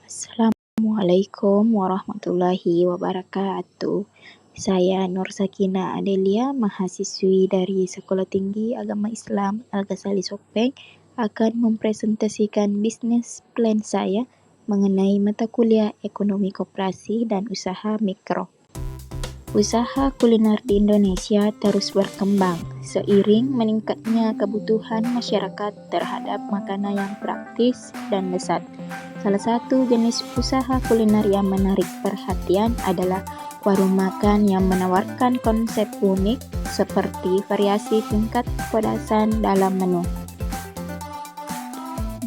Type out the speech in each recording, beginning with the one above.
Assalamualaikum warahmatullahi wabarakatuh. Saya Nur Sakinah Adelia, mahasiswi dari Sekolah Tinggi Agama Islam Al-Ghazali Sopeng, akan mempresentasikan bisnis plan saya mengenai mata kuliah Ekonomi Koperasi dan Usaha Mikro. Usaha kuliner di Indonesia terus berkembang seiring meningkatnya kebutuhan masyarakat terhadap makanan yang praktis dan lezat. Salah satu jenis usaha kuliner yang menarik perhatian adalah warung makan yang menawarkan konsep unik seperti variasi tingkat kepedasan dalam menu.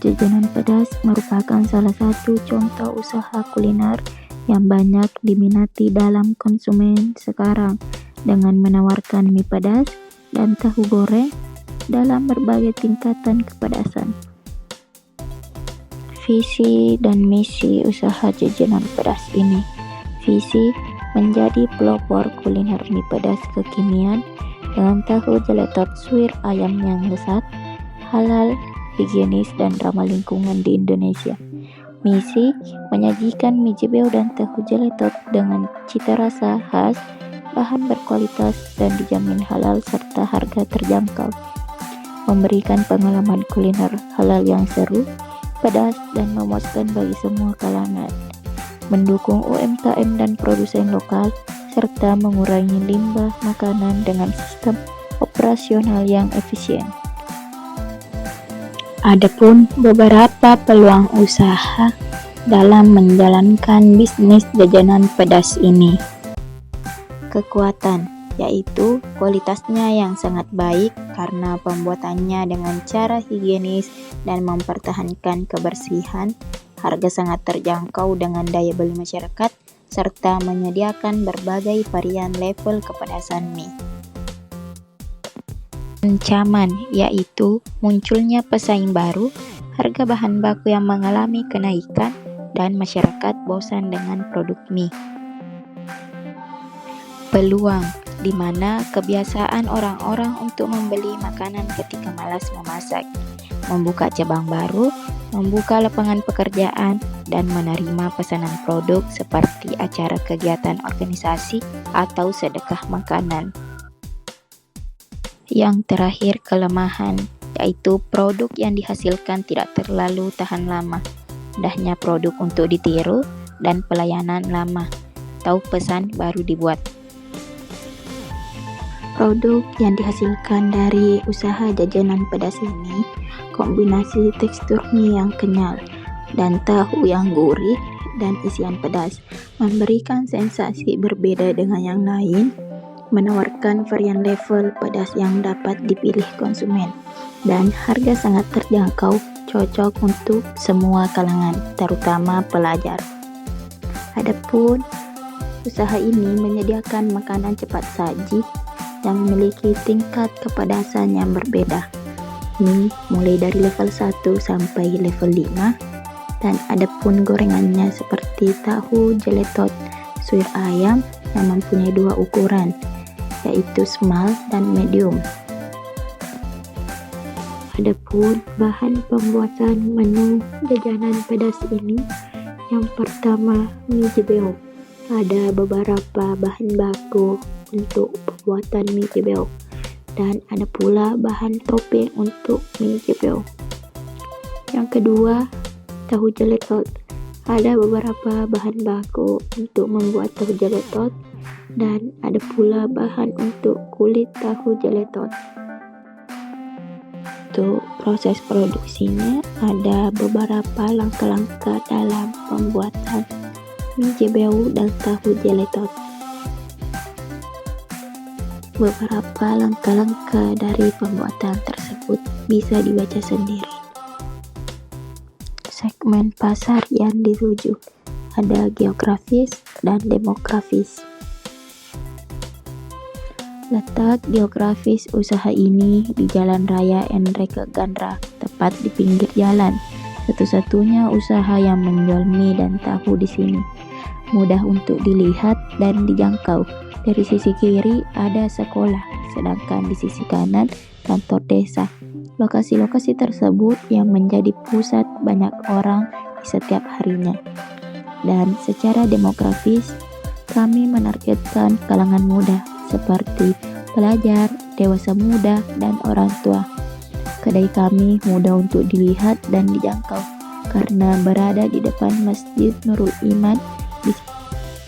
Jajanan pedas merupakan salah satu contoh usaha kuliner yang banyak diminati dalam konsumen sekarang dengan menawarkan mie pedas dan tahu goreng dalam berbagai tingkatan kepedasan. Visi dan misi usaha jajanan pedas ini. Visi menjadi pelopor kuliner mie pedas kekinian dengan tahu jeletot suwir ayam yang lezat, halal, higienis, dan ramah lingkungan di Indonesia. Misi menyajikan mie jebeo dan tahu jeletot dengan cita rasa khas, bahan berkualitas, dan dijamin halal serta harga terjangkau. Memberikan pengalaman kuliner halal yang seru, pedas, dan memuaskan bagi semua kalangan. Mendukung UMKM dan produsen lokal, serta mengurangi limbah makanan dengan sistem operasional yang efisien. Adapun beberapa peluang usaha dalam menjalankan bisnis jajanan pedas ini. Kekuatan, yaitu kualitasnya yang sangat baik karena pembuatannya dengan cara higienis dan mempertahankan kebersihan, harga sangat terjangkau dengan daya beli masyarakat, serta menyediakan berbagai varian level kepedasan mie. Ancaman, yaitu munculnya pesaing baru, harga bahan baku yang mengalami kenaikan, dan masyarakat bosan dengan produk mie. Peluang, di mana kebiasaan orang-orang untuk membeli makanan ketika malas memasak, membuka cabang baru, membuka lapangan pekerjaan, dan menerima pesanan produk seperti acara kegiatan organisasi atau sedekah makanan. Yang terakhir, kelemahan, yaitu produk yang dihasilkan tidak terlalu tahan lama, mudahnya produk untuk ditiru, dan pelayanan lama, tahu pesan baru dibuat. Produk yang dihasilkan dari usaha jajanan pedas ini kombinasi tekstur mie yang kenyal dan tahu yang gurih dan isian pedas, memberikan sensasi berbeda dengan yang lain, menawarkan varian level pedas yang dapat dipilih konsumen, dan harga sangat terjangkau, cocok untuk semua kalangan, terutama pelajar. Adapun usaha ini menyediakan makanan cepat saji yang memiliki tingkat kepedasan yang berbeda. Mie mulai dari level 1 sampai level 5, dan adapun gorengannya seperti tahu jeletot suwir ayam yang mempunyai dua ukuran, yaitu small dan medium. Adapun bahan pembuatan menu jajanan pedas ini, yang pertama mie jebeo. Ada beberapa bahan baku untuk pembuatan mie jebeo, dan ada pula bahan topping untuk mie jebeo. Yang kedua, tahu jeletot. Ada beberapa bahan baku untuk membuat tahu jeletot, dan ada pula bahan untuk kulit tahu jeletot. Untuk proses produksinya, ada beberapa langkah-langkah dalam pembuatan mie jebeo dan tahu jeletot. Beberapa langkah-langkah dari pembuatan tersebut bisa dibaca sendiri. Segmen pasar yang dituju, ada geografis dan demografis. Letak geografis usaha ini di Jalan Raya Enrique Gandra, tepat di pinggir jalan. Satu-satunya usaha yang menjual mie dan tahu di sini. Mudah untuk dilihat dan dijangkau. Dari sisi kiri ada sekolah, sedangkan di sisi kanan kantor desa. Lokasi-lokasi tersebut yang menjadi pusat banyak orang di setiap harinya. dan secara demografis kami menargetkan kalangan muda seperti pelajar, dewasa muda, dan orang tua. Kedai kami mudah untuk dilihat dan dijangkau karena berada di depan Masjid Nurul Iman.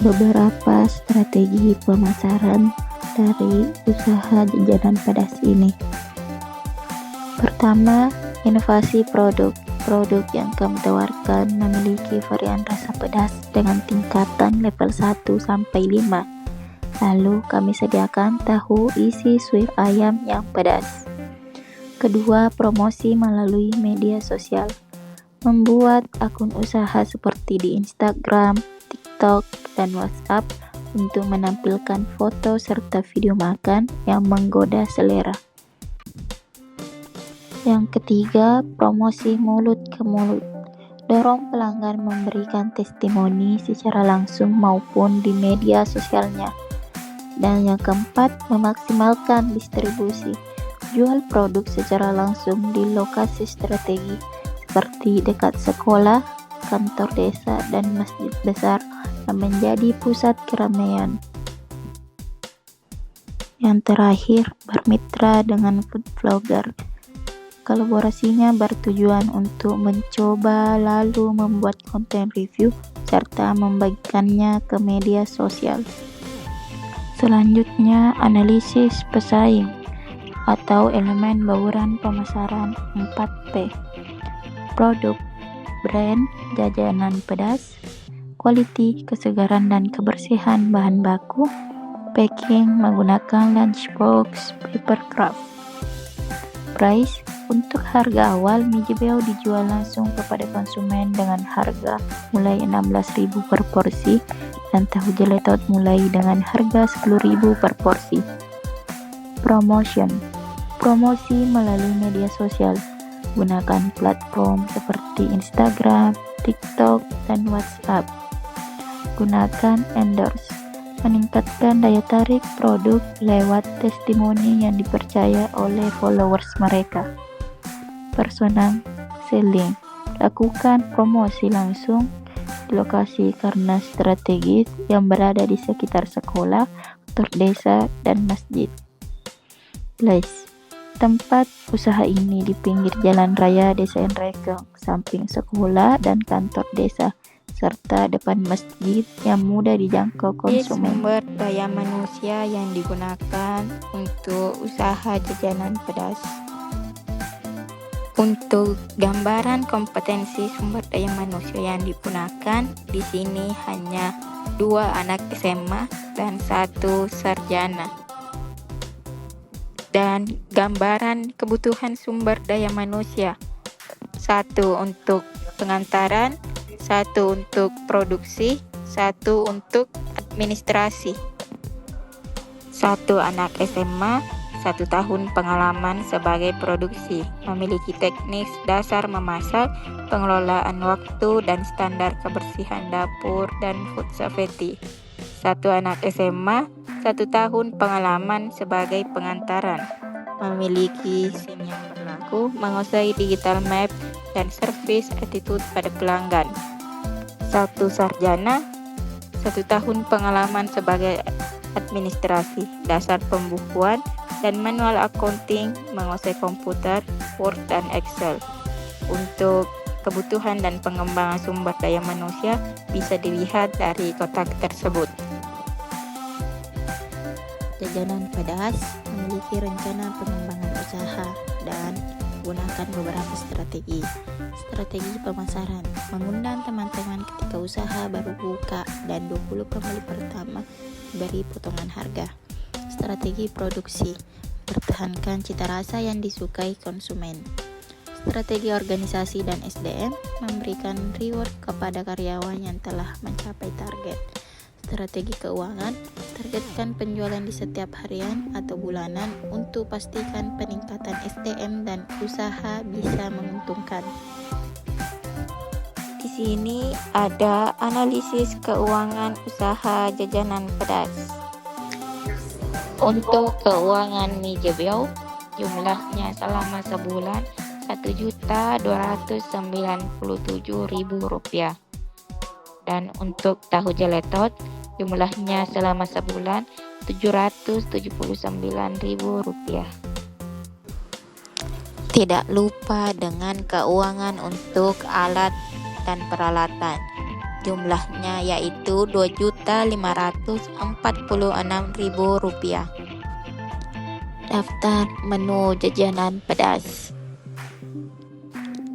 Beberapa strategi pemasaran dari usaha jajanan pedas ini. Pertama, inovasi produk. Produk yang kami tawarkan memiliki varian rasa pedas dengan tingkatan level 1 sampai 5. Lalu kami sediakan tahu isi suir ayam yang pedas. Kedua, promosi melalui media sosial. Membuat akun usaha seperti di Instagram, TikTok, dan WhatsApp untuk menampilkan foto serta video makan yang menggoda selera. Yang ketiga, promosi mulut ke mulut. Dorong pelanggan memberikan testimoni secara langsung maupun di media sosialnya. Dan yang keempat, memaksimalkan distribusi. Jual produk secara langsung di lokasi strategi seperti dekat sekolah, kantor desa, dan masjid besar yang menjadi pusat keramaian. Yang terakhir, bermitra dengan food vlogger. Kolaborasinya bertujuan untuk mencoba lalu membuat konten review serta membagikannya ke media sosial. Selanjutnya, analisis pesaing atau elemen bauran pemasaran 4P. Produk, brand, jajanan pedas, quality, kesegaran dan kebersihan bahan baku, packing menggunakan lunchbox paper craft. Price, untuk harga awal mie jebeo dijual langsung kepada konsumen dengan harga mulai 16.000 per porsi dan tahu jeletot mulai dengan harga 10.000 per porsi. Promotion, promosi melalui media sosial. Gunakan platform seperti Instagram, TikTok, dan WhatsApp. Gunakan endorse, meningkatkan daya tarik produk lewat testimoni yang dipercaya oleh followers mereka. Personal selling, lakukan promosi langsung di lokasi karena strategis yang berada di sekitar sekolah, kantor desa, dan masjid. Place, tempat usaha ini di pinggir jalan raya Desa Enrekeng, samping sekolah dan kantor desa, serta depan masjid yang mudah dijangkau konsumen. Sumber daya manusia yang digunakan untuk usaha jajanan pedas. Untuk gambaran kompetensi sumber daya manusia yang digunakan, di sini hanya 2 anak SMA dan 1 sarjana. Dan gambaran kebutuhan sumber daya manusia, 1 untuk pengantaran, 1 untuk produksi, 1 untuk administrasi. 1 anak SMA, 1 tahun pengalaman sebagai produksi, memiliki teknik dasar memasak, pengelolaan waktu, dan standar kebersihan dapur dan food safety. 1 anak SMA, 1 tahun pengalaman sebagai pengantaran, memiliki SIM yang berlaku, menguasai digital map, dan service attitude pada pelanggan. 1 sarjana, 1 tahun pengalaman sebagai administrasi, dasar pembukuan, dan manual accounting, menguasai komputer, Word, dan Excel. Untuk kebutuhan dan pengembangan sumber daya manusia bisa dilihat dari kotak tersebut. Jajanan pedas memiliki rencana pengembangan usaha dan gunakan beberapa strategi. Strategi pemasaran, mengundang teman-teman ketika usaha baru buka dan 20 pembeli pertama diberi potongan harga. Strategi produksi, pertahankan cita rasa yang disukai konsumen. Strategi organisasi dan SDM, memberikan reward kepada karyawan yang telah mencapai target. Strategi keuangan, targetkan penjualan di setiap harian atau bulanan untuk pastikan peningkatan SDM dan usaha bisa menguntungkan. Di sini ada analisis keuangan usaha jajanan pedas. Untuk keuangan mie jebeo, jumlahnya selama sebulan Rp1.297.000. Dan untuk tahu jeletot jumlahnya selama sebulan Rp779.000. Tidak lupa dengan keuangan untuk alat dan peralatan. Jumlahnya yaitu Rp2.546.000. Daftar menu jajanan pedas.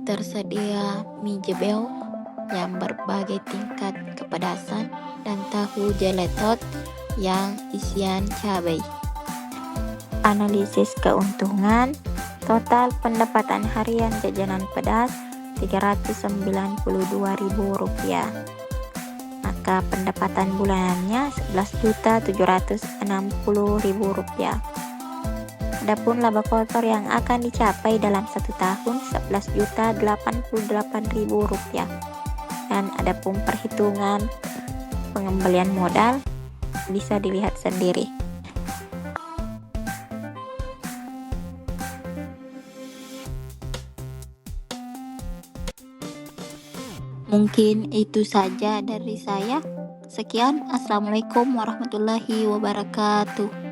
Tersedia mie jebel yang berbagai tingkat kepedasan dan tahu jeletot yang isian cabai. Analisis keuntungan. Total pendapatan harian jajanan pedas Rp392.000. Maka pendapatan bulanannya Rp11.760.000. Adapun laba kotor yang akan dicapai dalam 1 tahun Rp11.088.000. Dan adapun perhitungan pengembalian modal bisa dilihat sendiri. Mungkin itu saja dari saya. Sekian, Assalamualaikum warahmatullahi wabarakatuh.